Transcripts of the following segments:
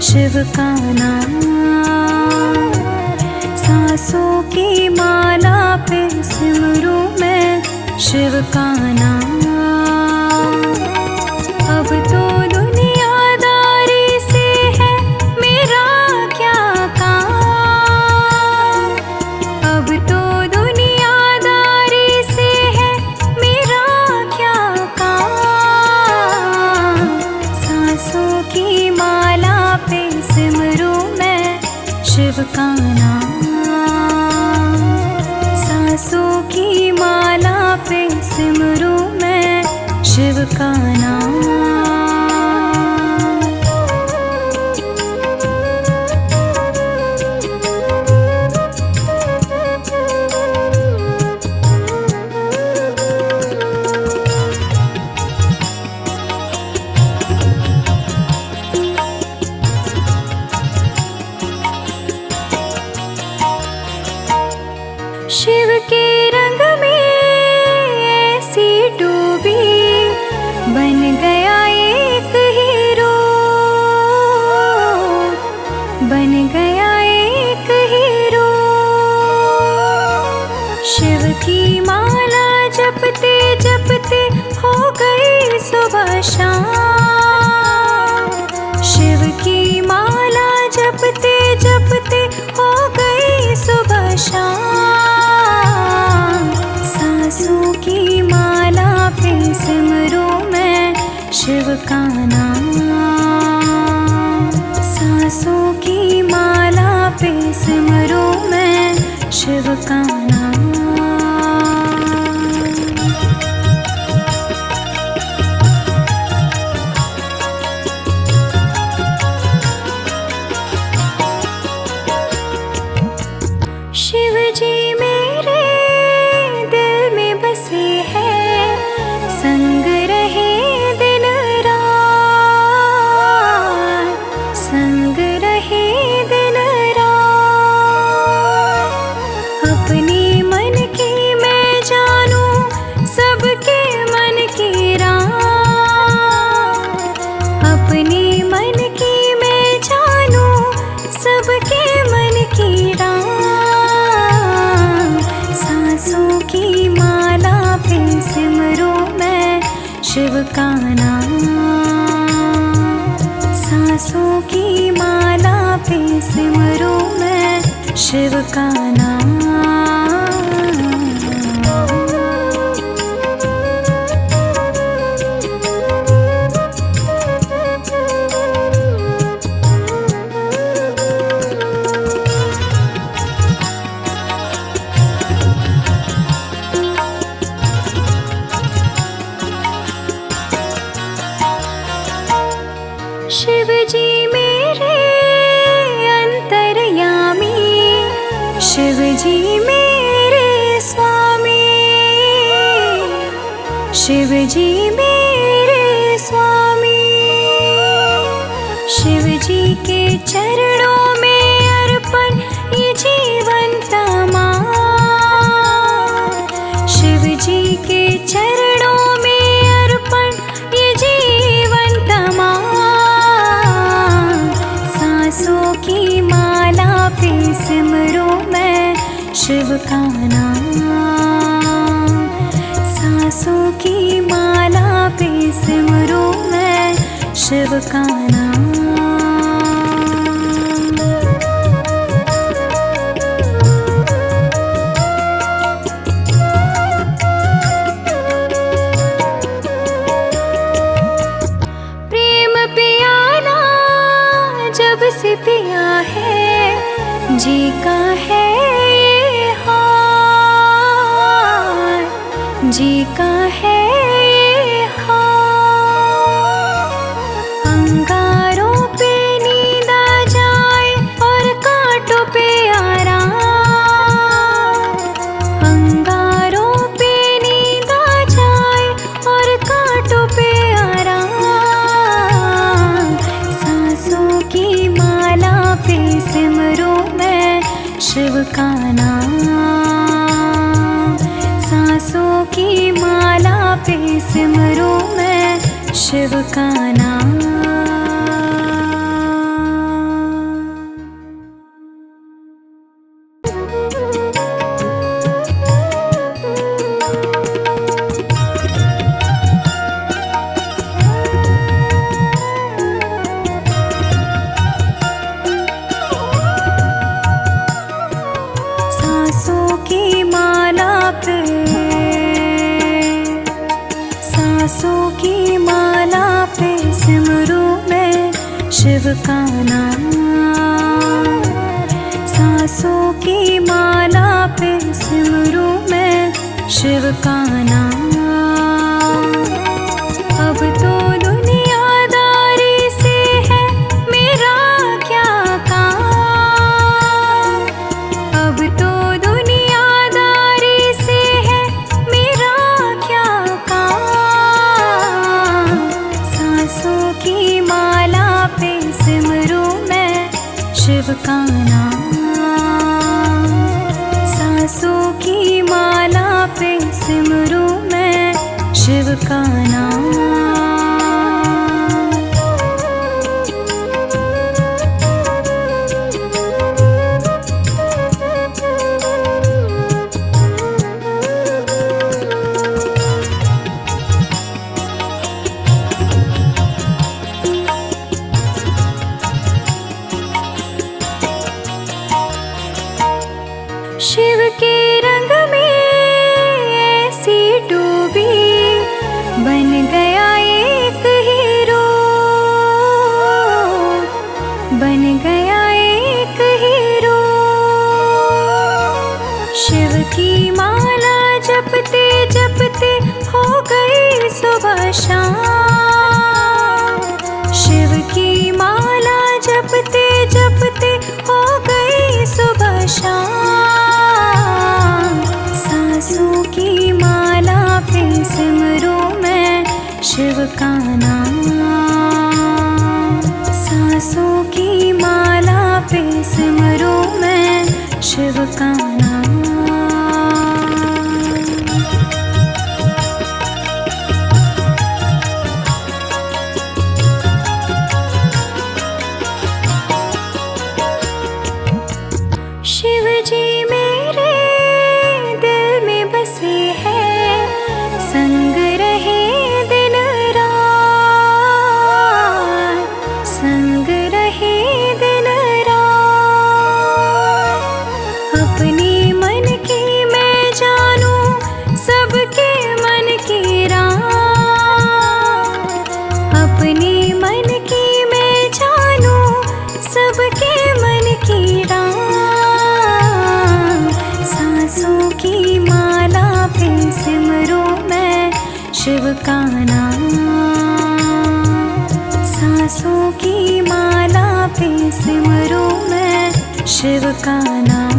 शिव का नाम। सांसों की माला पे सिमरूं मैं शिव का नाम। अब तो दुनियादारी से है मेरा क्या काम। अब तो दुनियादारी से है मेरा क्या काम। सांसों की माला पे सिमरूं मैं शिव का नाम। सांसों की माला पे सिमरूं मैं शिव का नाम। शिव के रंग में ऐसी डूबी बन गया एक हीरो। बन गया एक हीरो। शिव की माला जपते जपते हो गई सुबह शाम। शिव की माला जपते जपते हो गई सुबह शाम। सांसों की माला पे सिमरूं मैं शिव का नाम। सांसों की माला पे सिमरूं मैं शिव का नाम। शिव जी मेरे दिल में बसे हैं, संग रहे दिन रात। संग रहे दिन रात। अपने मन की मैं जानूं सबके मन की रात। अपने मन की मैं जानूं सबके मन की रात। सांसों की माला पे सिमरूं मैं शिव का नाम। सांसों की माला पे सिमरूं मैं शिव का नाम। शिव जी मेरे अंतर्यामी। शिव जी मेरे स्वामी। शिव जी मेरे स्वामी। शिव जी के चरणों में अर्पण ये जीवन तमाम। शिव जी के चरणों में अर्पण ये जीवन तमाम। सांसों की माला पे सिमरूं मैं शिव का नाम। सांसों की माला पे सिमरूं मैं शिव का नाम। प्रेम पियाला जब से पिया है जी का है ये हाल। जी का है ये हाल। अंगारों पे नींद आ जाए और कांटों पे आराम। अंगारों पे नींद आ जाए और कांटों पे आराम। सांसों की माला पे सिमरूं मैं शिव का नाम। सांसों की माला पे सिमरूं मैं शिव का नाम। शिव का नाम। सांसों की माला पे सिमरूं मैं शिव का नाम। अब तो दुनियादारी से है मेरा क्या काम। अब तो दुनियादारी से है मेरा क्या काम। सांसों की माला पे सिमरूं मैं शिव का नाम। सांसों की माला पे सिमरूं मैं शिव का नाम। शिव के रंग में ऐसी डूबी बन गया एक हीरो। बन गया एक हीरो। शिव की माला जपते जपते हो गई सुबह शाम। शिव की माला जपते जपते हो गई सुबह शाम। सांसों की माला पे सिमरूं मैं शिव का नाम। सांसों की माला पे सिमरूं मैं शिव का नाम। शिव जी मेरे दिल में बसे हैं, संग रहे दिन रात। संग रहे दिन रात। अपने मन की मैं जानूं सबके मन की रात। अपने मन की मैं जानूं सबके मन की रात। सांसों की माला पे सिमरूं मैं शिव का नाम। सांसों की माला पे सिमरूं मैं शिव का नाम।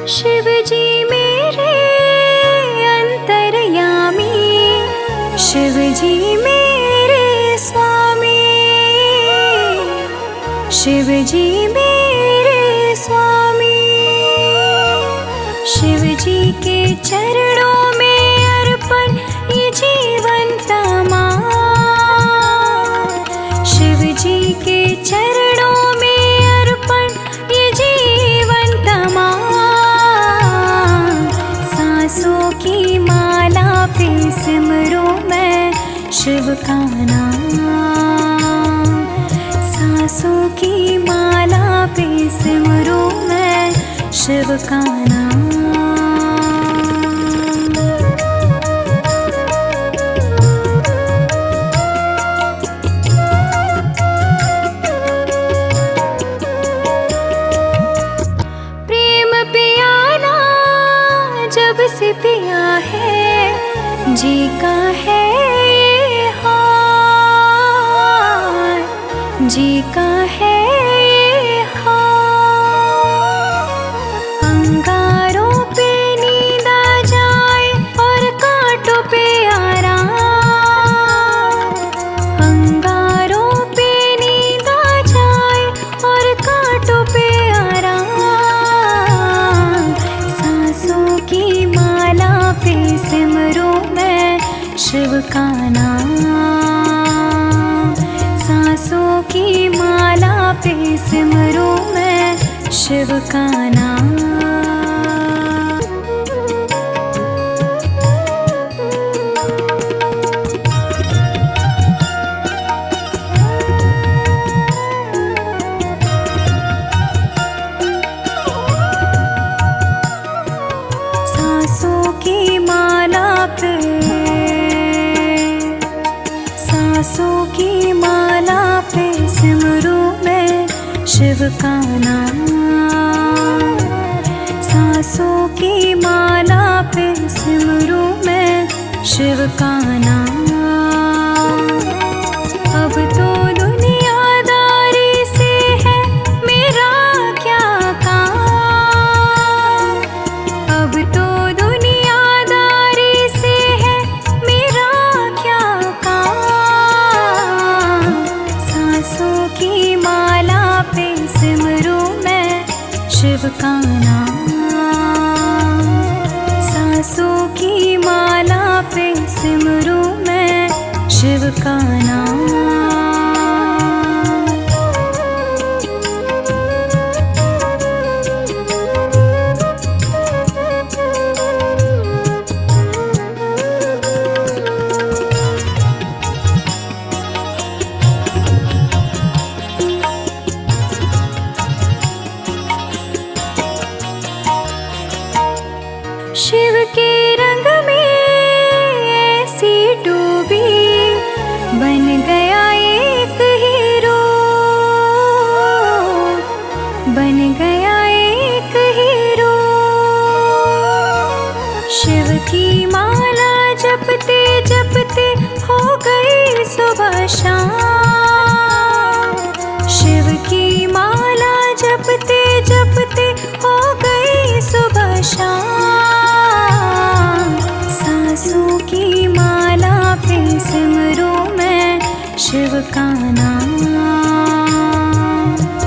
शिव जी मेरे अंतर्यामी। शिव जी मेरे स्वामी। शिव जी मेरे स्वामी। शिव जी के चरणों में अर्पण ये जीवन तमाम। शिव जी के चरणों में अर्पण ये जीवन तमाम। सांसों की माला पे सिमरूं मैं शिव का नाम। सांसों की माला पे सिमरूं मैं शिव का नाम। प्रेम पियाला जब से पिया है जी का है ये हाल। जी का है ये हाल। अंगारों पे नींद आ जाए और कांटों पे आराम। अंगारों पे नींद आ जाए और कांटों पे आराम। सांसों की माला पे सिमरूं मैं शिव का नाम। सांसों की माला पे सिमरूं मैं शिव का नाम। सांसों की माला पे, सांसों की माला पे सिमरूं मैं शिव का नाम। सांसों की माला पे सिमरूं मैं शिव का नाम। अब तो दुनियादारी से है मेरा क्या काम, अब तो दुनियादारी से है मेरा क्या काम। सांसों की माला पे सिमरूं मैं शिव का नाम। सांसों की माला पे सिमरूं मैं शिव का नाम। शिव के रंग में ऐसी डूबी, बन गया एक हीरो, बन गया एक हीरो। शिव की माला जपते जपते हो गई सुबह शाम। शिव की माला जपते जपते हो गई सुबह शाम। सांसों की माला पे सिमरूं मैं शिव का नाम।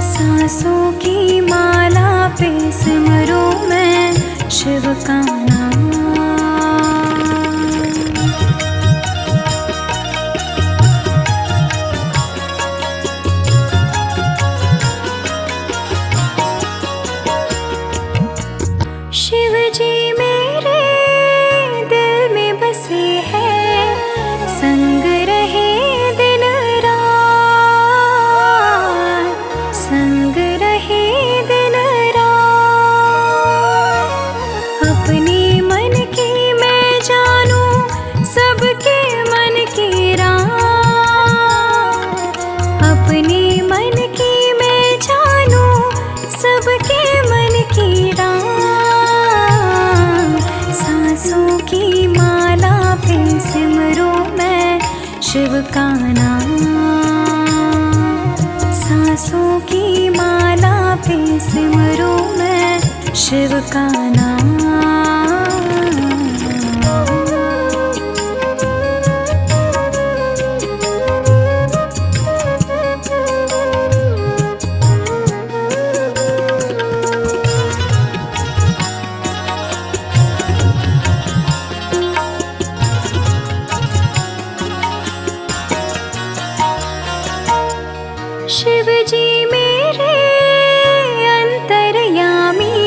सांसों की माला पे सिमरूं मैं शिव का नाम। शिव जी मेरे दिल में बसे हैं, संग रहे दिन रात, संग रहे दिन रात। अपने मन की मैं जानूं सबके मन की रात, अपने मन की मैं जानूं सबके मन की रात। सांसों की माला पे सिमरूं मैं शिव का नाम। सांसों की माला पे सिमरूं मैं शिव का नाम। शिव जी मेरे अंतर्यामी,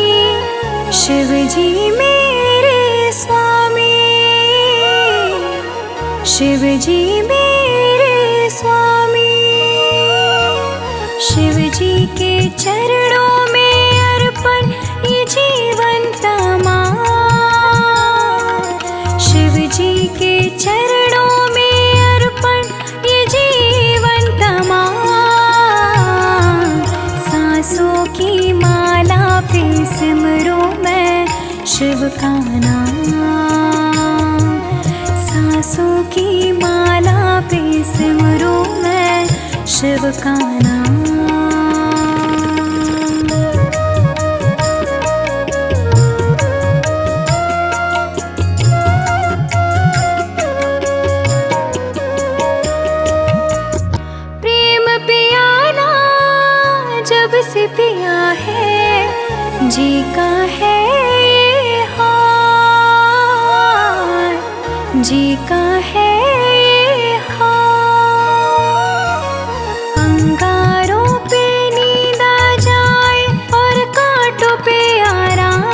शिव जी मेरे स्वामी, शिव जी मेरे स्वामी। शिव जी के चरणों में अर्पण ये जीवन तमाम। शिव जी के चरणों में अर्पण ये जीवन तमाम। सांसों की माला पे सिमरूं मैं शिव का नाम। सांसों की माला पे सिमरूं मैं शिव का नाम। प्रेम पियाना जब से पिया है, जी का है ये हाल, जी का है ये हाल। अंगारों पे नींद आ जाए और कांटों पे आराम।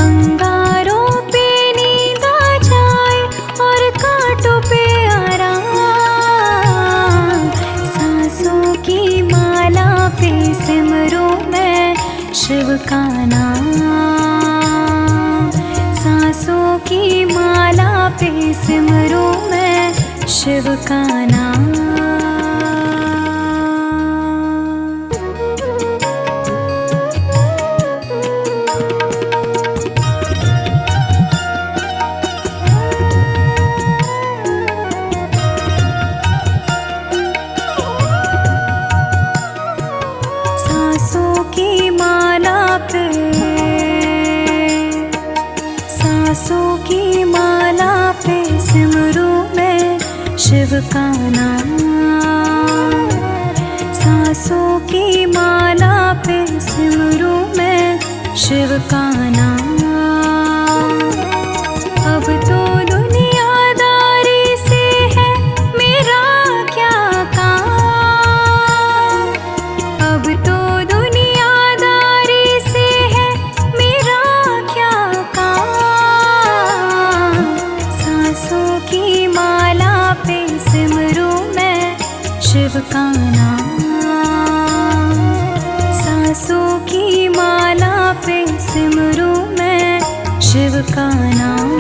अंगारों पे नींद आ जाए और कांटों पे आराम। सांसों की माला पे सिमरूं मैं शिव का नाम। की माला पे सिमरूं मैं शिव का नाम। सांसों की माला पे, सांसों की माला पे सिमरूं मैं शिव का नाम। सांसों की माला पे सिमरूं मैं शिव का नाम। अब तो दुनियादारी से है मेरा क्या काम, अब तो दुनियादारी से है मेरा क्या काम। सांसों की माला पे सिमरूं मैं शिव का नाम। सांसों की माला पे सिमरूं मैं शिव का नाम।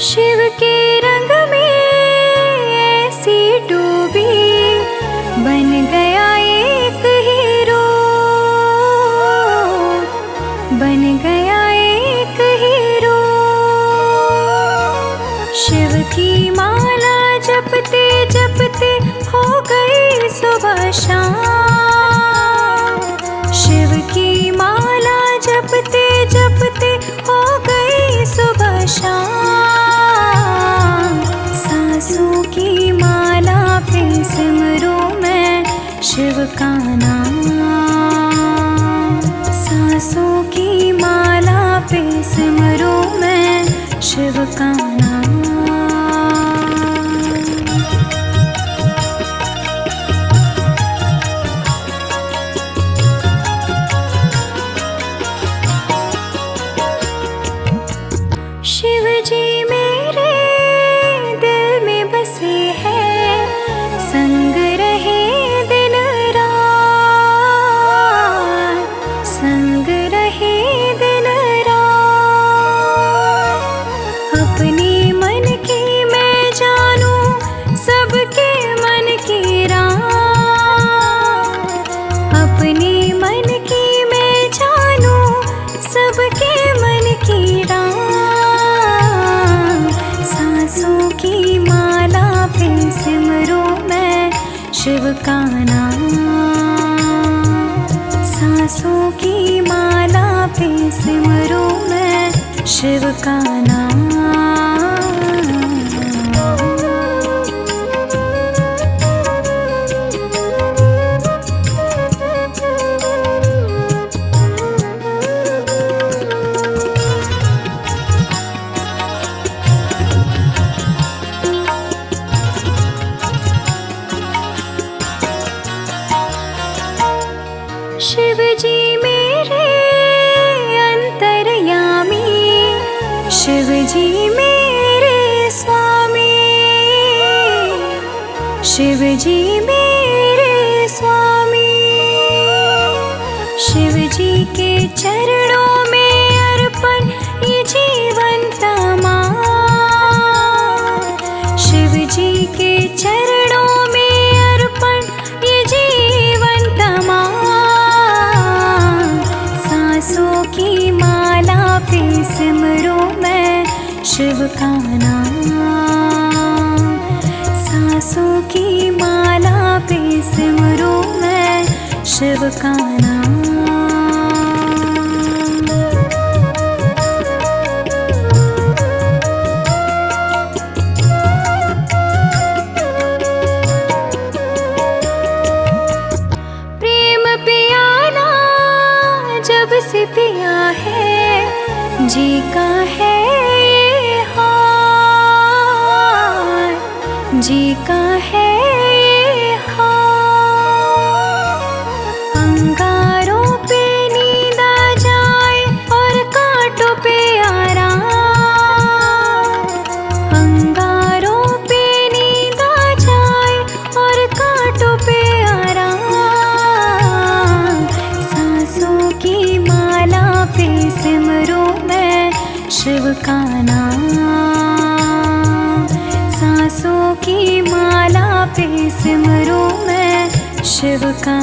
शिव के रंग में ऐसी डूबी, बन गया एक हीरो, बन गया एक हीरो। शिव की माला जपते जपते हो गई सुबह शाम। शिव की माला जपते जपते हो गई सुबह शाम। सांसों की माला पे सिमरूं मैं शिव का नाम। सांसों की माला पे सिमरूं मैं शिव का नाम। शिव जी मेरे दिल में बसे हैं, संग रहे दिन रात, संग रहे दिन रात। अपने मन की मैं जानूं सबके मन की रात, अपने मन की मैं जानूं सबके मन की रात। सांसों की माला पे सिमरूं मैं शिव का नाम। सांसों की माला पे सिमरूं मैं शिव का नाम। शिव जी मेरे अंतर्यामी, शिव जी मेरे स्वामी, शिव जी मेरे स्वामी। शिव जी के चरणों में अर्पण ये जीवन तमाम। शिव जी के चरणों में अर्पण ये जीवन तमाम। सांसों की माला पे सिमरूं मैं शिव का नाम। सांसों की माला पे सिमरूं मैं शिव का नाम। से पिया है जी का है ये हाल, जी का है ये हाल। पे सिमरूं मैं शिव का।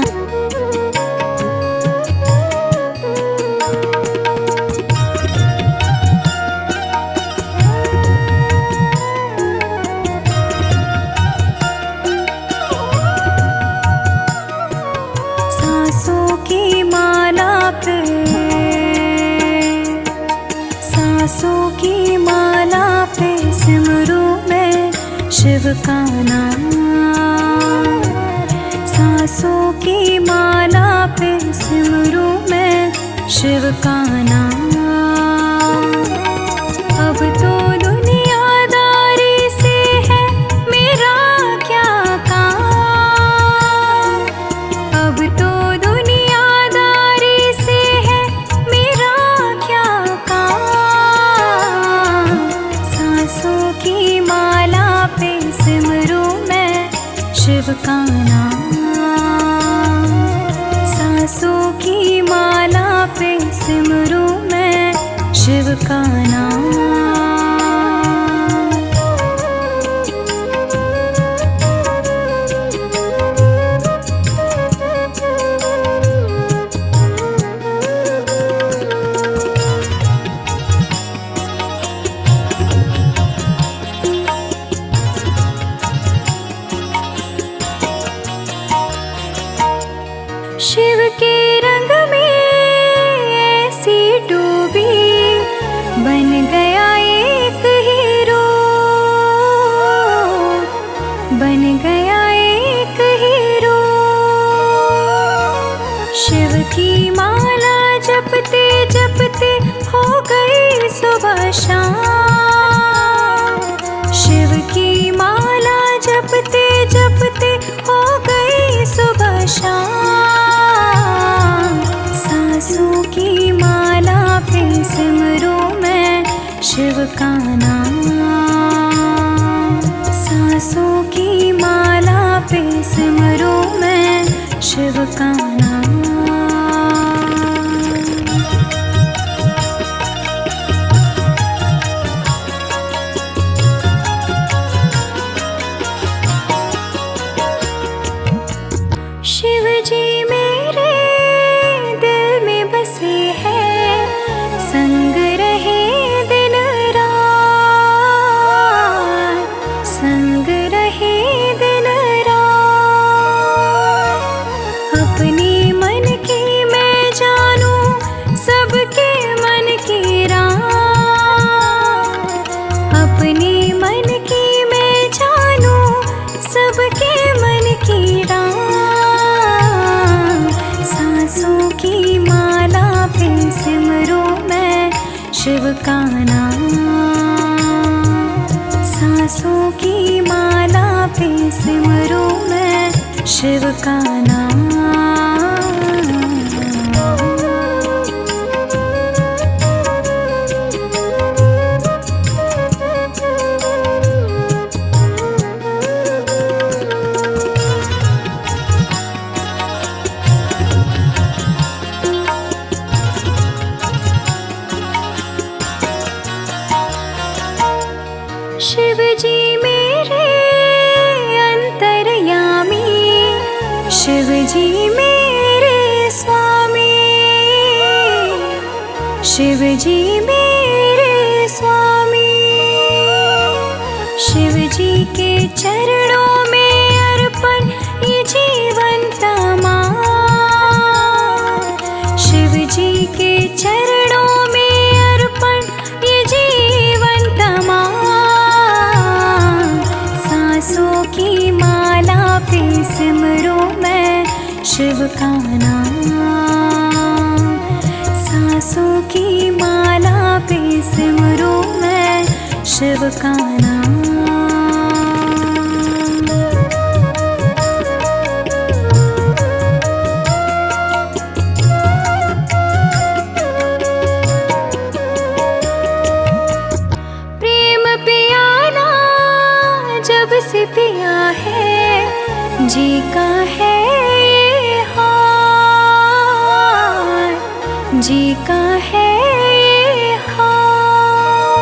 सांसों की माला पे, सांसों की माला पे सिमरूं मैं शिव का नाम। सांसों की माला पे सिमरूं मैं शिव का नाम। अब तो दुनियादारी से है मेरा क्या काम, अब तो दुनियादारी से है मेरा क्या काम। सांसों की माला पे सिमरूं मैं शिव का नाम। सांसों की माला पे सिमरूं मैं शिव का नाम। शिव के रंग में ऐसी डूबी, बन गया एक हीरो, बन गया एक हीरो। शिव की माला जपते जपते हो गई सुबह शाम। शिव की माला जपते जपते हो गई सुबह शाम। सांसों की माला पे सिमरूं मैं शिव का नाम। सांसों की माला पे सिमरूं मैं शिव का नाम। शिव जी मेरे दिल में बसे हैं, संग रहे दिन रात, संग रहे दिन रात। अपने मन की मैं जानूं सबके मन की रात, अपने मन की मैं जानूं सबके मन की रात। सांसों की माला पे सिमरूं मैं शिव का नाम। सांसों की माला पे सिमरूं मैं शिव का नाम। शिव जी मेरे अंतर्यामी, शिव जी मेरे स्वामी, शिव जी मेरे स्वामी। शिव जी के चरणों में अर्पण ये जीवन तमाम। शिव जी के चरणों में अर्पण ये जीवन तमाम। सांसों की माला पे सिमरूं मैं शिव का नाम। सांसों की माला पे सिमरूं मैं शिव का नाम। से पिया है जी का है ये हाल, जी का है ये हाल।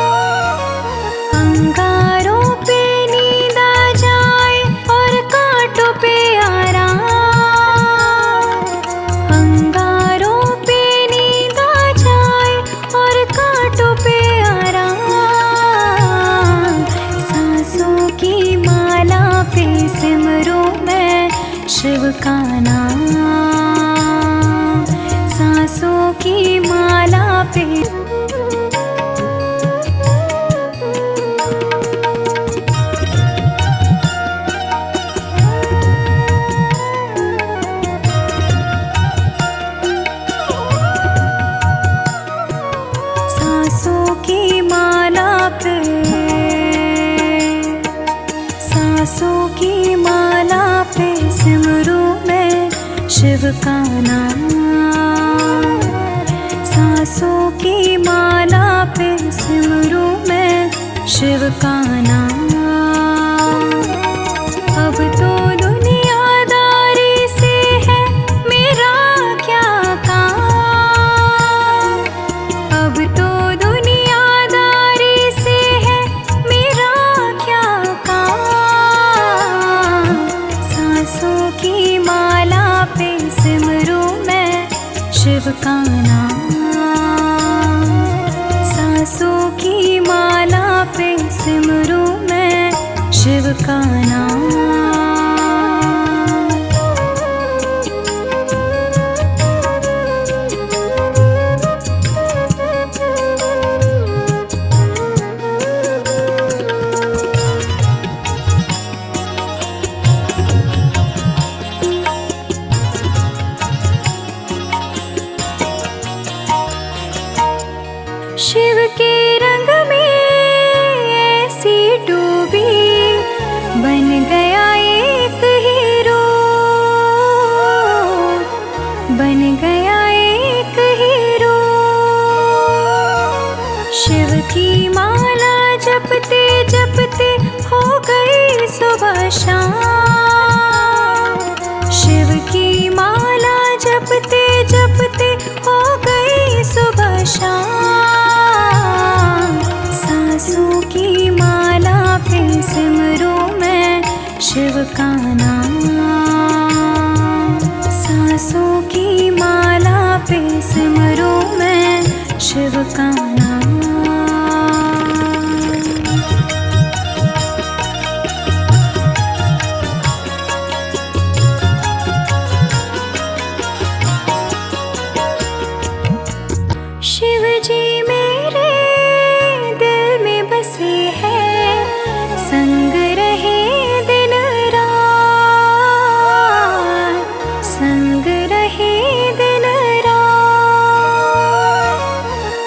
अंगारों पे नींद आ जाए और शिव का नाम। सांसों की माला पे सांसों की माला पे सिमरूं मैं शिव का नाम। सांसों की माला पे सिमरूं मैं शिव का नाम। अब तो दुनियादारी से है मेरा क्या काम। अब तो दुनियादारी से है मेरा क्या काम। सांसों की माला पे सिमरूं मैं शिव का नाम। सांसों की माला पे सिमरूं मैं शिव का नाम। शिव के रंग में ऐसी डूबी बन गया एक हीरो। बन गया एक हीरो। शिव की माला जपते जपते हो गई सुबह शाम। शिव की माला जपते जपते हो गई सुबह शाम। सांसों की माला पे सिमरूं मैं शिव का नाम। सांसों की माला पे सिमरूं मैं शिव का नाम। शिव जी मेरे दिल में बसे हैं, संग रहे दिन रात। संग रहे दिन रात।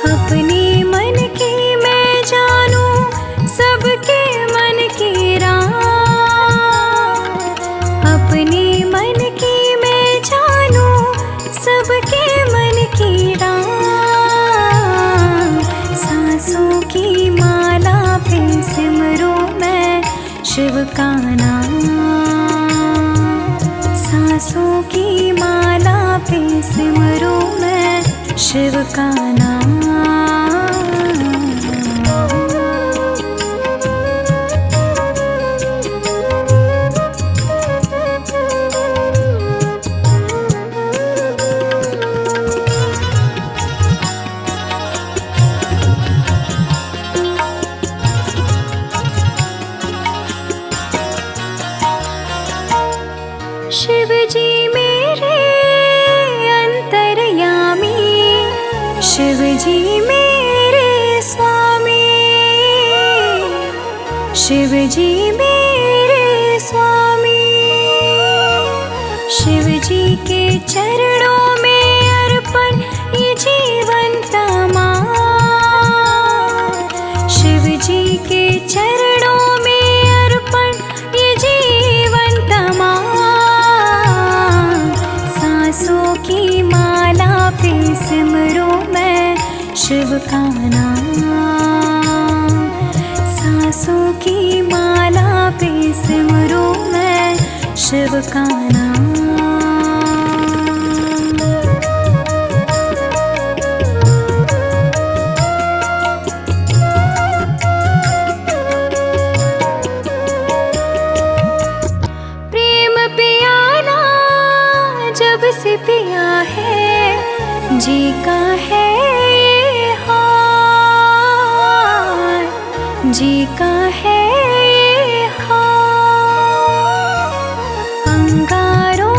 अपने मन की मैं जानूं सबके मन की रात। अपने मन की मैं जानूं सबके मन की रात। सांसों की माला पे सिमरूं मैं शिव का नाम। सांसों की माला पे सिमरूं मैं शिव का नाम। शिव जी मेरे अंतर्यामी। शिव जी मेरे स्वामी। शिव जी मेरे स्वामी। शिव जी के चरणों में अर्पण ये जीवन तमाम। शिव जी के चरणों में अर्पण ये जीवन तमाम। सांसों की माला पे सिमरूं मैं शिव का नाम। सांसों की माला पे सिमरूं मैं शिव का नाम। प्रेम पियाला जब से पिया है जी का है ये हाल। जी का है ये हाल। अंगारों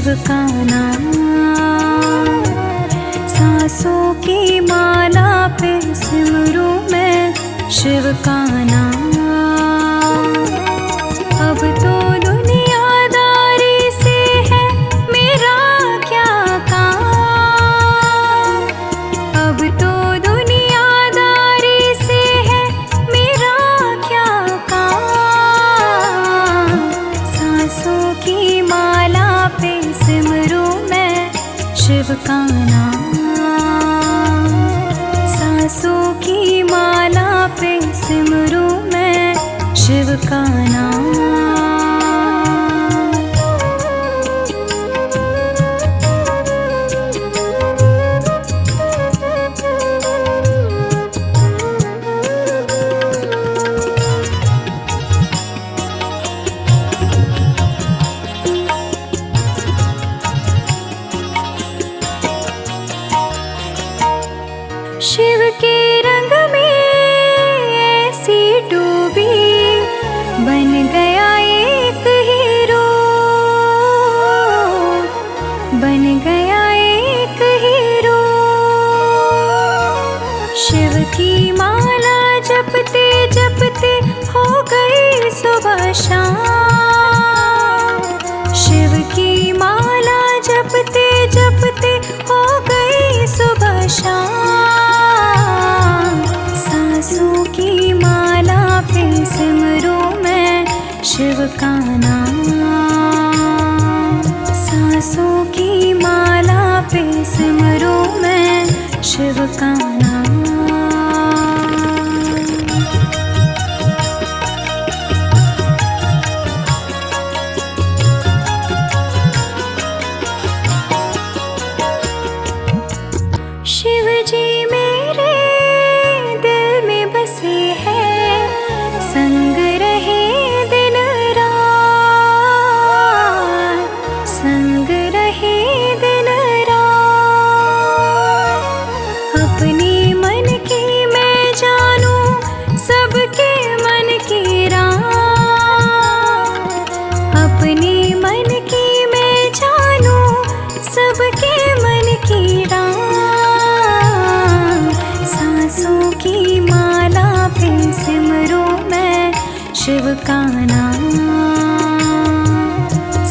शिव का नाम। सांसों की माला पे सिमरूं मैं शिव का नाम। अब तो दुनियादारी से है मेरा क्या काम। अब तो दुनियादारी से है मेरा क्या काम। सांसों की माला पे सिमरूं मैं शिव का नाम। सांसों की माला पे सिमरूं मैं शिव का नाम। शिव के रंग में ऐसी डूबी बन गया एक हीरो। बन गया एक हीरो। शिव की माला जपते जपते हो गई सुबह शाम। शिव की माला जपते जपते हो गई सुबह शाम। सांसों की माला पे सिमरूं मैं शिव का नाम। सांसों की माला पे सिमरूं मैं शिव का नाम। शिव जी मेरे दिल में बसे हैं, संग रहे दिन रात। संग रहे दिन रात। अपने मन की मैं जानूं सबके मन की रात। अपने मन की मैं जानूं सबके मन की रात। सांसों की माला पे सिमरूं मैं शिव का नाम।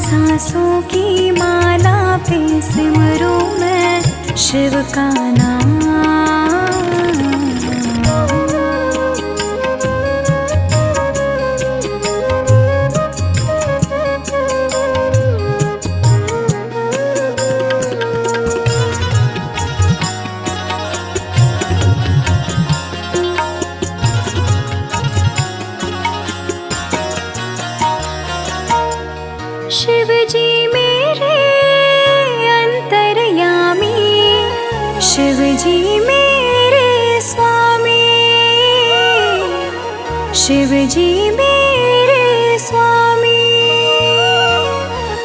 सांसों की माला पे सिमरूं मैं शिव का नाम। शिव जी मेरे अंतर्यामी। शिव जी मेरे स्वामी। शिव जी मेरे स्वामी।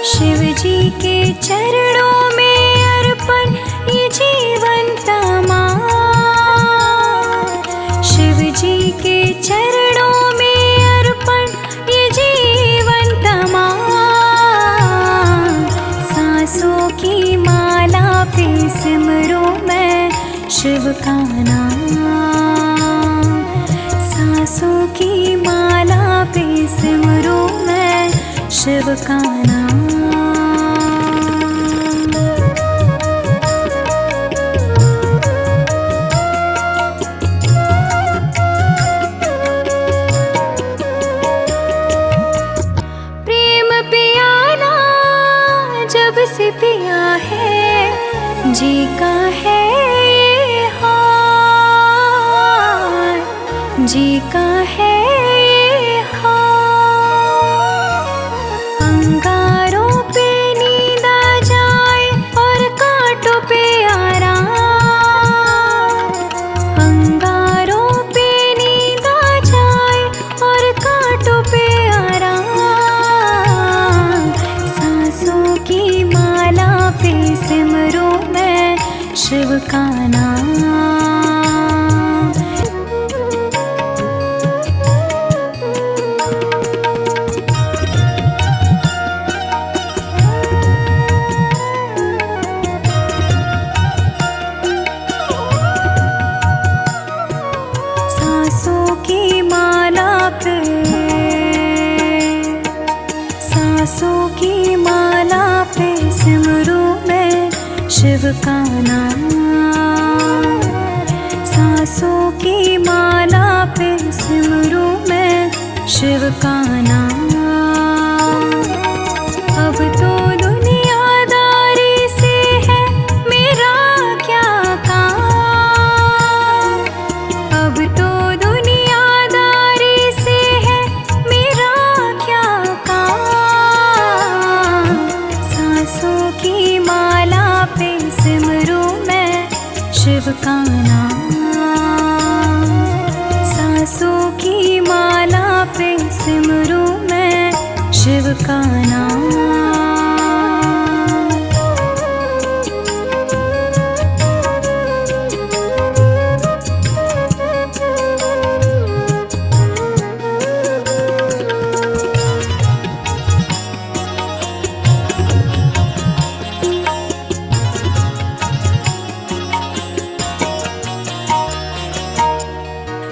शिव जी के चरणों में अर्पण ये जीवन तमाम। शिव जी के चरणों में अर्पण ये जीवन तमाम। सांसों की माला पे सिमरूं मैं शिव का नाम। सांसों की माला पे सिमरूं मैं शिव का नाम। प्रेम पियाला जब से पिया है जी का है ये हाल। जी का है ये हाल। अंगारों पे नींद आ जाए और कांटों पे आराम। अंगारों पे नींद आ जाए और कांटों पे आराम। सांसों की माला पे सिमरूं मैं शिव का नाम। शिव का नाम। सांसों की माला पे सिमरूं मैं शिव का नाम। अब तो दुनियादारी से है मेरा क्या काम। अब तो दुनियादारी से है मेरा क्या काम। सांसों की माला पे सिमरूं मैं शिव का नाम। सांसों की माला पे सिमरूं मैं शिव का नाम।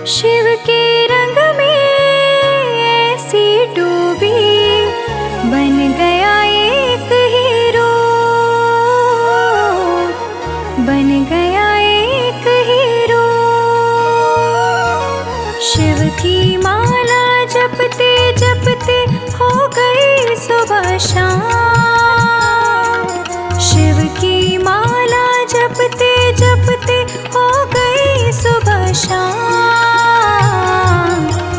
शिव के रंग में ऐसी डूबी बन गया एक हीरो। बन गया एक हीरो। शिव की माला जपते जपते हो गई सुबह शाम। शिव की माला जपते जपते हो गई सुबह शाम।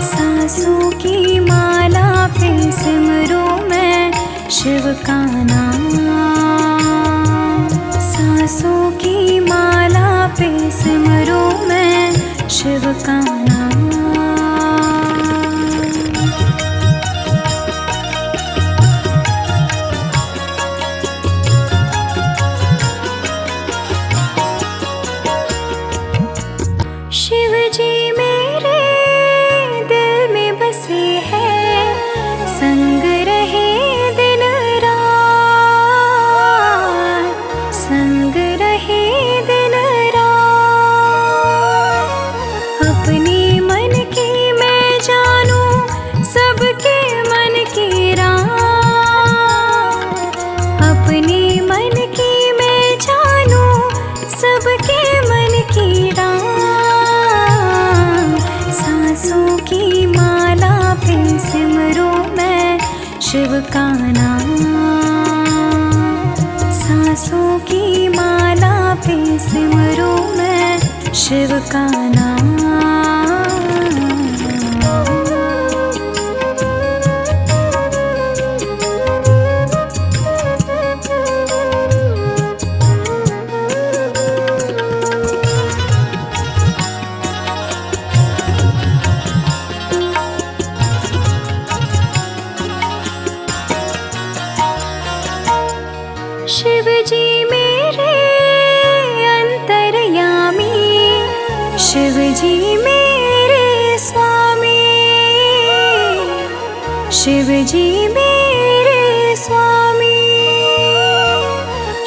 सांसों की माला पे सिमरूं मैं शिव का नाम। सांसों की माला पे सिमरूं मैं शिव का नाम। शिव जी मेरे दिल में बसे हैं, संग रहे दिन रात। संग रहे दिन रात। अपने मन की मैं जानूं सबके मन की रात। अपने मन की मैं जानूं सबके मन की रात। सांसों की माला पे सिमरूं मैं शिव का नाम। सांसों की माला पे सिमरूं मैं शिव का नाम। शिव जी मेरे अंतर्यामी। शिव जी मेरे स्वामी। शिव जी मेरे स्वामी।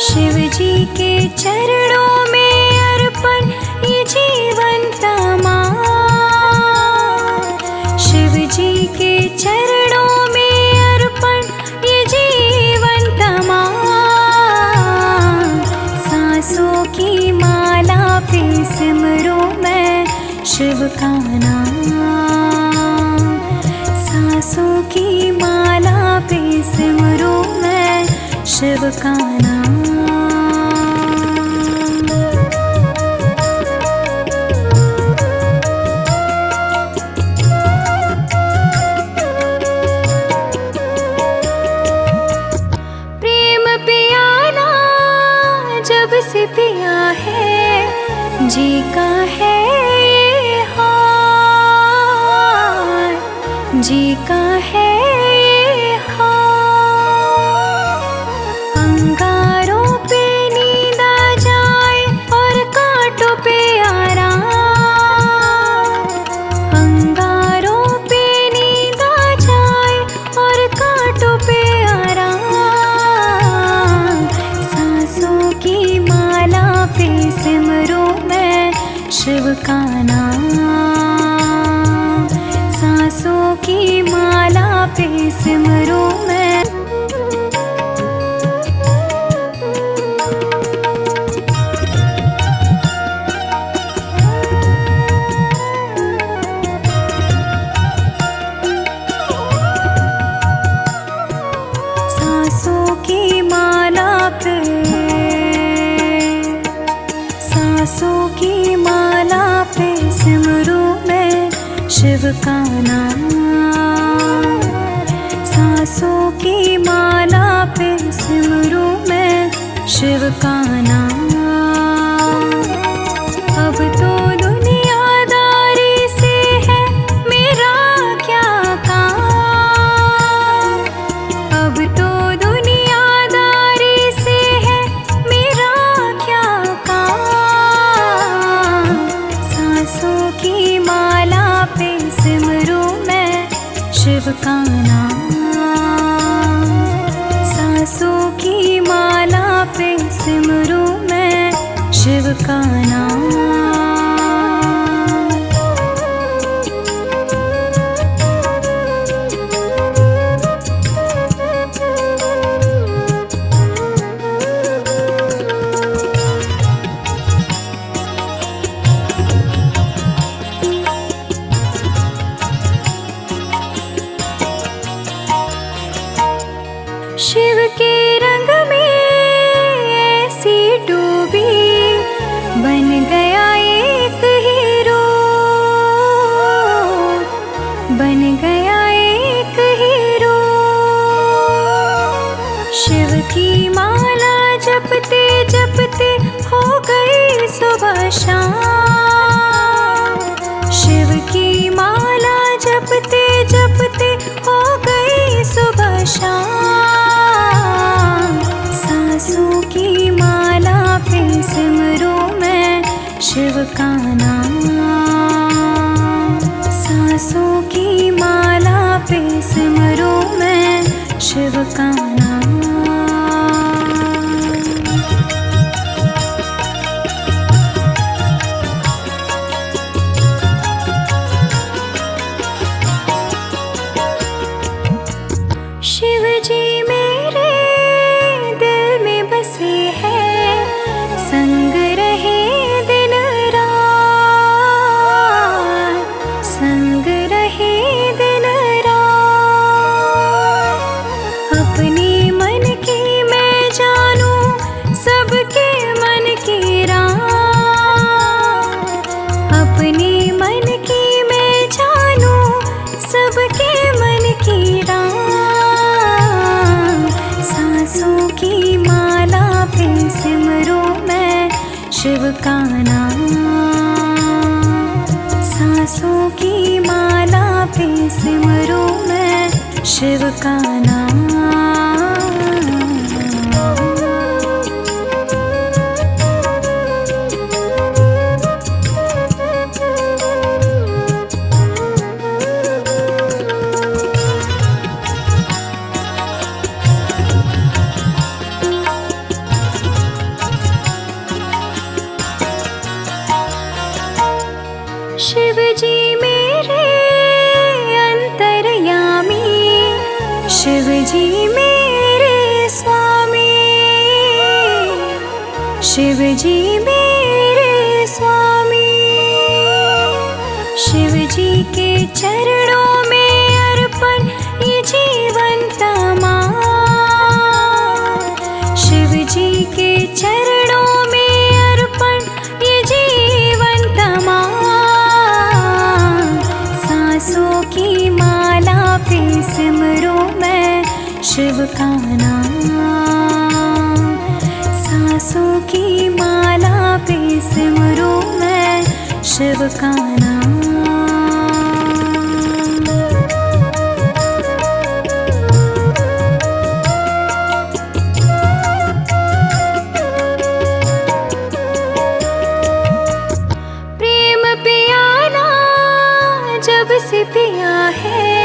शिव जी के चरणों में अर्पण ये जीवन तमाम। शिव जी के चरणों में अर्पण ये जीवन तमाम। सांसों की माला पे सिमरूं मैं शिव का नाम। सांसों की माला पे सिमरूं मैं शिव का नाम। प्रेम पियाला जब से पिया है जी का है ये हाल। जी का है ये हाल। अंगारों पे नींद आ जाए और कांटों पे आराम। अंगारों पे नींद आ जाए और कांटों पे आराम। सांसों की माला पे सिमरूं मैं शिव का नाम। सांसों की माला पे सिमरूं मैं शिव का नाम। सांसों की माला पे सिमरूं मैं शिव का नाम। अब तो दुनियादारी से है मेरा क्या काम। अब तो दुनियादारी से है मेरा क्या काम। सांसों की माला पे सिमरूं मैं शिव का नाम। सांसों की माला पे सिमरूं मैं शिव का नाम। शिव के रंग में ऐसी डूबी बन गया एक हीरो। बन गया एक हीरो। शिव की माला जपते जपते हो गई सुबह शाम। शिव की माला जपते जपते हो गई सुबह शाम। सांसों की माला पे सिमरूं मैं शिव का नाम। सांसों की माला पे सिमरूं मैं शिव का नाम। शिव जी मेरे दिल में बसे हैं, संग रहे दिन रात। संग रहे दिन रात। अपने मन की मैं जानूं सबके मन की रात। अपने मन की मैं जानूं सबके मन की रात। सांसों की माला पे सिमरूं मैं शिव का नाम। सांसों की माला पे सिमरूं मैं शिव का नाम। शिव जी मेरे अंतर्यामी। शिव जी मेरे स्वामी। शिव जी मेरे स्वामी। शिव जी के चरणों में अर्पण ये जीवन तमाम। शिव जी के चरणों में अर्पण ये जीवन तमाम। सांसों की माला पे सिमरूं मैं शिव का नाम। सांसों की माला पे सिमरूं मैं शिव का नाम। प्रेम पियाना जब से पिया है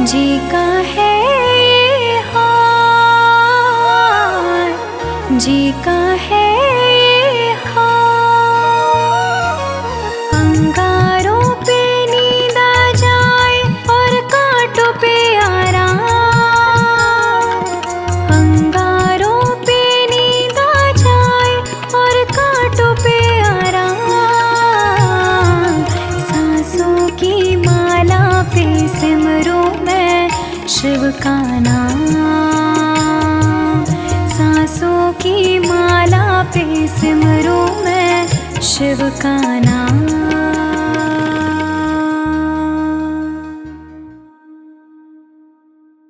जी का है ये हाल। जी का है ये हाल। अंगारों पे नींद आ जाए और कांटों पे आराम। अंगारों पे नींद आ जाए और कांटों पे आराम। सांसों की माला पे सिमरूं मैं शिव का नाम। सांसों की माला पे सिमरूं मैं शिव का नाम।